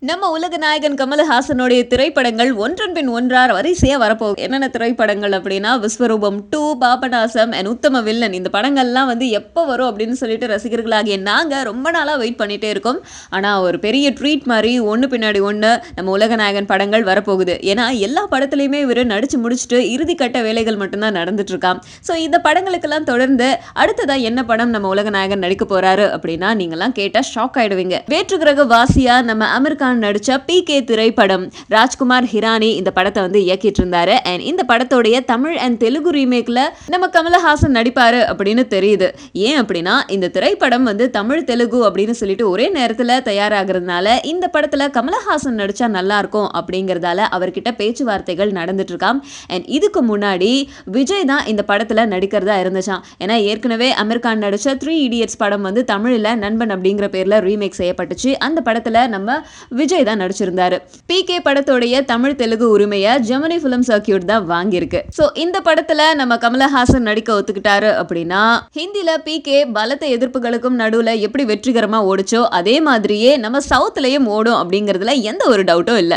நம்ம உலக நாயகன் கமலஹாசனுடைய திரைப்படங்கள் ஒன்றன் பின் ஒன்றார் வரிசையா வரப்போகுது. என்னென்ன திரைப்படங்கள் அப்படின்னா விஸ்வரூபம் 2, பாபநாசம் அண்ட் உத்தம வில்லன். இந்த படங்கள்லாம் வந்து எப்போ வரும் அப்படின்னு சொல்லிட்டு ரசிகர்களாகிய நாங்கள் ரொம்ப நாளாக வெயிட் பண்ணிட்டே இருக்கோம். ஆனால் ஒரு பெரிய ட்ரீட் மாதிரி ஒன்று பின்னாடி ஒன்று நம்ம உலக நாயகன் படங்கள் வரப்போகுது. ஏன்னா எல்லா படத்துலையுமே இவர் நடிச்சு முடிச்சுட்டு இறுதிக்கட்ட வேலைகள் மட்டும்தான் நடந்துட்டு இருக்கான். ஸோ இந்த படங்களுக்கெல்லாம் தொடர்ந்து அடுத்ததான் என்ன படம் நம்ம உலக நாயகன் நடிக்க போறாரு அப்படின்னா நீங்களாம் கேட்டால் ஷாக் ஆயிடுவீங்க. வேற்று கிரக வாசியா நம்ம அமெரிக்கா நடிச்ச PK திரைப்படம். ராஜ்குமார் ஹிரானி இந்த படத்தை வந்து இயக்கிட்டு இருந்தாரு. அண்ட் இந்த படத்தோடைய தமிழ் அண்ட் தெலுங்கு ரீமேக்ல நம்ம கமலஹாசன் நடிப்பாரு அப்படின்னு தெரியுது. ஏன் அப்படின்னா இந்த திரைப்படம் வந்து தமிழ் தெலுங்கு அப்படின்னு சொல்லிட்டு ஒரே நேரத்துல தயாராகிறதுனால இந்த படத்துல கமலஹாசன் நடிச்சா நல்லா இருக்கும் அப்படிங்கறதால அவர்கிட்ட பேச்சுவார்த்தைகள் நடந்துட்டு இருக்காம். அண்ட் இதுக்கு முன்னாடி விஜய் தான் இந்த படத்துல நடிக்கிறதா இருந்துச்சான். ஏன்னா ஏற்கனவே அமெரிக்கான் நடிச்ச 3 Idiots படம் வந்து தமிழ்ல நண்பன் அப்படிங்கிற பேர்ல ரீமேக் செய்யப்பட்டுச்சு. அந்த படத்துல நம்ம விஜய் தான் நடிச்சிருந்தாரு. PK படத்தோடைய தமிழ் தெலுங்கு உரிமையை ஜெமினி ஃபிலிம் சர்க்கியூட் தான் வாங்கியிருக்கு. சோ இந்த படத்துல நம்ம கமலஹாசன் நடிக்க ஒத்துக்கிட்டாரு அப்படின்னா ஹிந்தில PK பலத்த எதிர்ப்புகளுக்கும் நடுவுல எப்படி வெற்றிகரமா ஓடிச்சோ அதே மாதிரியே நம்ம சவுத்லயும் ஓடும் அப்படிங்கறதுல எந்த ஒரு டவுட்டும் இல்ல.